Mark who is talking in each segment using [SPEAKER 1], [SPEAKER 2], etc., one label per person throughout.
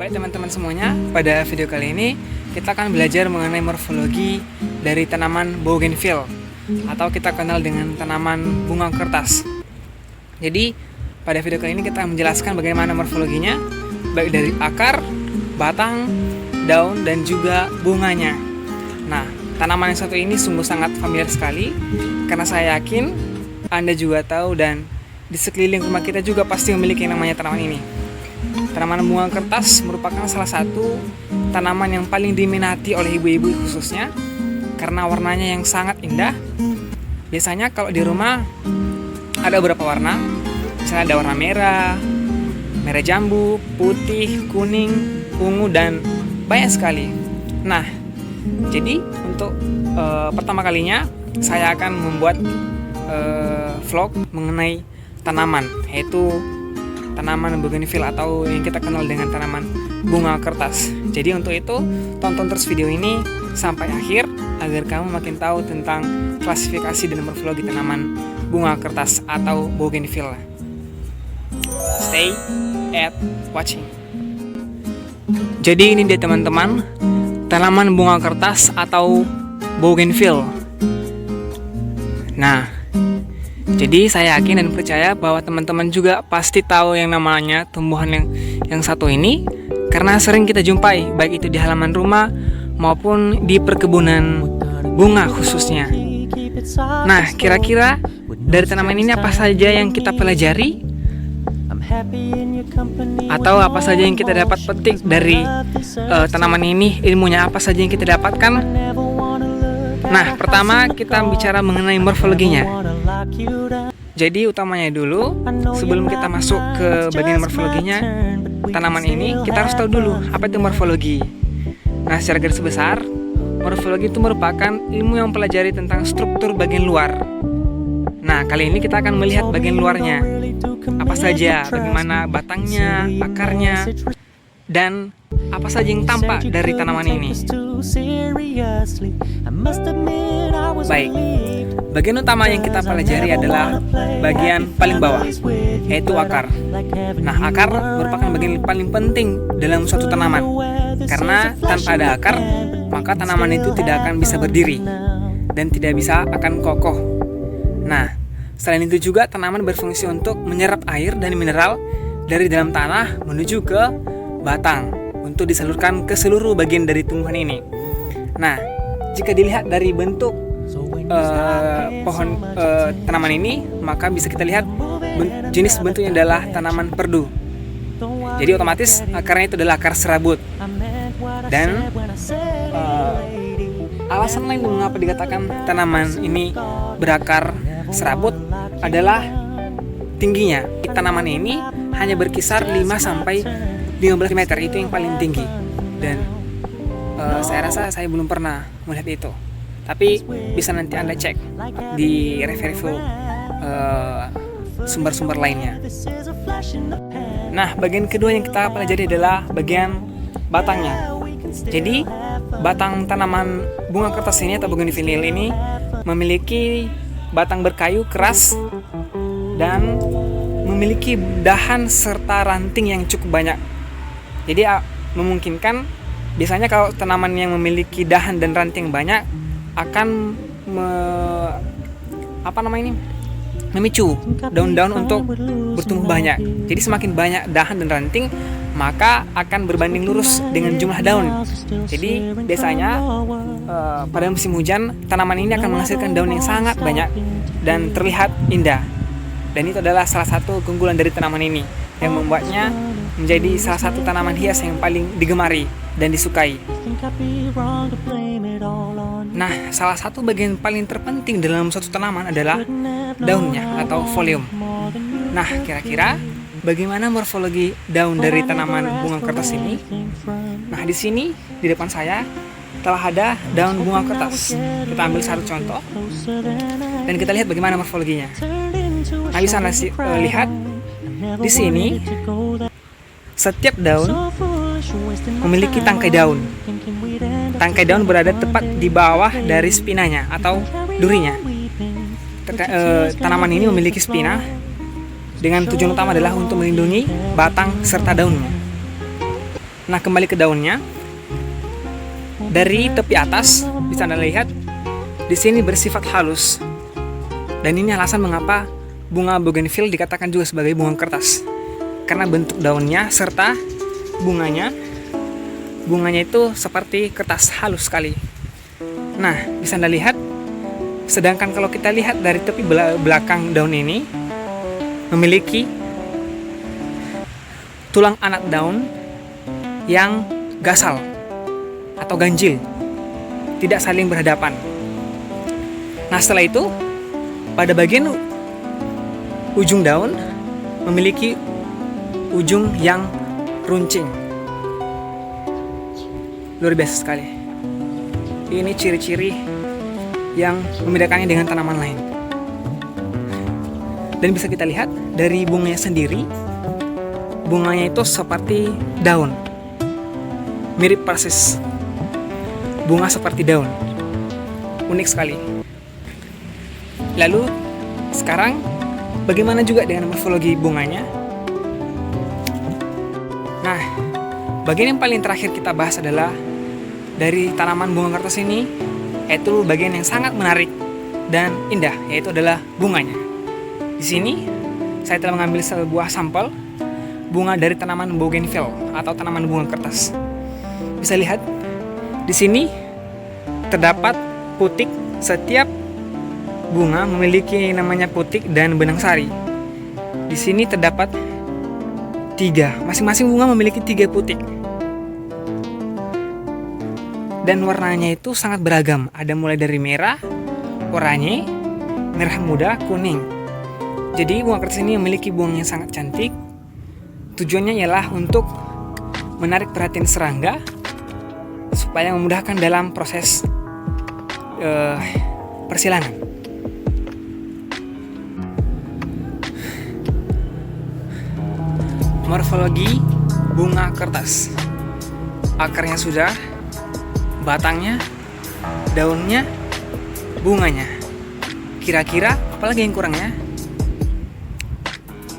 [SPEAKER 1] Baik teman-teman semuanya, pada video kali ini kita akan belajar mengenai morfologi dari tanaman bougainville atau kita kenal dengan tanaman bunga kertas. Jadi pada video kali ini kita menjelaskan bagaimana morfologinya, baik dari akar, batang, daun, dan juga bunganya. Nah, tanaman yang satu ini sungguh sangat familiar sekali karena saya yakin Anda juga tahu dan di sekeliling rumah kita juga pasti memiliki namanya tanaman ini. Tanaman bunga kertas merupakan salah satu tanaman yang paling diminati oleh ibu-ibu khususnya karena warnanya yang sangat indah. Biasanya kalau di rumah ada beberapa warna, misalnya ada warna merah, merah jambu, putih, kuning, ungu, dan banyak sekali. Nah, jadi untuk pertama kalinya saya akan membuat vlog mengenai tanaman, yaitu tanaman bougainville atau yang kita kenal dengan tanaman bunga kertas. Jadi untuk itu tonton terus video ini sampai akhir agar kamu makin tahu tentang klasifikasi dan morfologi tanaman bunga kertas atau bougainville. Stay at watching. Jadi ini dia teman-teman, tanaman bunga kertas atau bougainville. Nah, jadi saya yakin dan percaya bahwa teman-teman juga pasti tahu yang namanya tumbuhan yang satu ini karena sering kita jumpai baik itu di halaman rumah maupun di perkebunan bunga khususnya. Nah, kira-kira dari tanaman ini apa saja yang kita pelajari? Atau apa saja yang kita dapat petik dari tanaman ini? Ilmunya apa saja yang kita dapatkan? Nah, pertama kita bicara mengenai morfologinya. Jadi utamanya dulu, sebelum kita masuk ke bagian morfologinya tanaman ini, kita harus tahu dulu apa itu morfologi. Nah, secara garis besar, morfologi itu merupakan ilmu yang mempelajari tentang struktur bagian luar. Nah, kali ini kita akan melihat bagian luarnya. Apa saja, bagaimana batangnya, akarnya, dan apa saja yang tampak dari tanaman ini. Baik, bagian utama yang kita pelajari adalah bagian paling bawah, yaitu akar. Nah, akar merupakan bagian paling penting dalam suatu tanaman, karena tanpa ada akar, maka tanaman itu tidak akan bisa berdiri dan tidak bisa akan kokoh. Nah, selain itu juga tanaman berfungsi untuk menyerap air dan mineral dari dalam tanah menuju ke batang untuk disalurkan ke seluruh bagian dari tumbuhan ini. Nah, jika dilihat dari bentuk pohon tanaman ini, maka bisa kita lihat jenis bentuknya adalah tanaman perdu. Jadi otomatis akarnya itu adalah akar serabut. Dan alasan lain mengapa dikatakan tanaman ini berakar serabut adalah tingginya. Tanaman ini hanya berkisar 5-15 meter, itu yang paling tinggi. Dan saya rasa saya belum pernah melihat itu. Tapi bisa nanti Anda cek di review sumber-sumber lainnya. Nah, bagian kedua yang kita pelajari adalah bagian batangnya. Jadi, batang tanaman bunga kertas ini atau bougainville ini memiliki batang berkayu keras dan memiliki dahan serta ranting yang cukup banyak. Jadi memungkinkan biasanya kalau tanaman yang memiliki dahan dan ranting banyak akan memicu daun-daun untuk bertumbuh banyak. Jadi semakin banyak dahan dan ranting, maka akan berbanding lurus dengan jumlah daun. Jadi biasanya pada musim hujan tanaman ini akan menghasilkan daun yang sangat banyak dan terlihat indah. Dan itu adalah salah satu keunggulan dari tanaman ini yang membuatnya menjadi salah satu tanaman hias yang paling digemari dan disukai. Nah, salah satu bagian paling terpenting dalam suatu tanaman adalah daunnya atau folium. Nah, kira-kira bagaimana morfologi daun dari tanaman bunga kertas ini? Nah, di sini di depan saya telah ada daun bunga kertas. Kita ambil satu contoh dan kita lihat bagaimana morfologinya. Nah, bisa Anda lihat di sini setiap daun memiliki tangkai daun. Tangkai daun berada tepat di bawah dari spinanya atau durinya. Tanaman ini memiliki spina dengan tujuan utama adalah untuk melindungi batang serta daunnya. Nah, kembali ke daunnya. Dari tepi atas bisa Anda lihat di sini bersifat halus. Dan ini alasan mengapa bunga bougainville dikatakan juga sebagai bunga kertas. Karena bentuk daunnya serta bunganya itu seperti kertas halus sekali. Nah, bisa Anda lihat. Sedangkan kalau kita lihat dari tepi belakang daun ini memiliki tulang anak daun yang gasal atau ganjil, tidak saling berhadapan. Nah, setelah itu pada bagian ujung daun memiliki ujung yang runcing. Luar biasa sekali. Ini ciri-ciri yang membedakannya dengan tanaman lain. Dan bisa kita lihat dari bunganya sendiri, bunganya itu seperti daun, mirip persis bunga seperti daun. Unik sekali. Lalu sekarang bagaimana juga dengan morfologi bunganya? Nah, bagian yang paling terakhir kita bahas adalah dari tanaman bunga kertas ini, yaitu bagian yang sangat menarik dan indah, yaitu adalah bunganya. Di sini saya telah mengambil sebuah sampel bunga dari tanaman bougainville atau tanaman bunga kertas. Bisa lihat di sini terdapat putik. Setiap bunga memiliki namanya putik dan benang sari. Di sini terdapat 3. Masing-masing bunga memiliki 3 putik. Dan warnanya itu sangat beragam. Ada mulai dari merah, oranye, merah muda, kuning. Jadi bunga kertas ini memiliki bunga yang sangat cantik. Tujuannya ialah untuk menarik perhatian serangga supaya memudahkan dalam proses persilangan. Morfologi bunga kertas. Akarnya sudah, batangnya, daunnya, bunganya. Kira-kira apalagi yang kurangnya?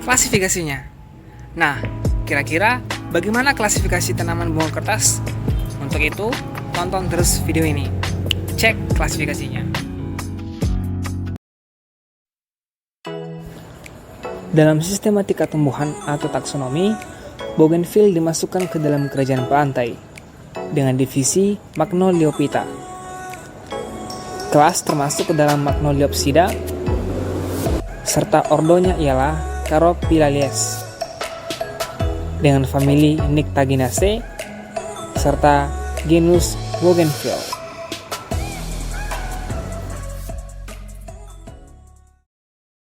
[SPEAKER 1] Klasifikasinya. Nah, kira-kira bagaimana klasifikasi tanaman bunga kertas? Untuk itu, tonton terus video ini. Cek klasifikasinya. Dalam sistematika tumbuhan atau taksonomi, bougainville dimasukkan ke dalam kerajaan pantai dengan divisi Magnoliophyta. Kelas termasuk ke dalam Magnoliopsida, serta ordonya ialah Carophyllales dengan famili Nyctaginaceae serta genus Bougainville.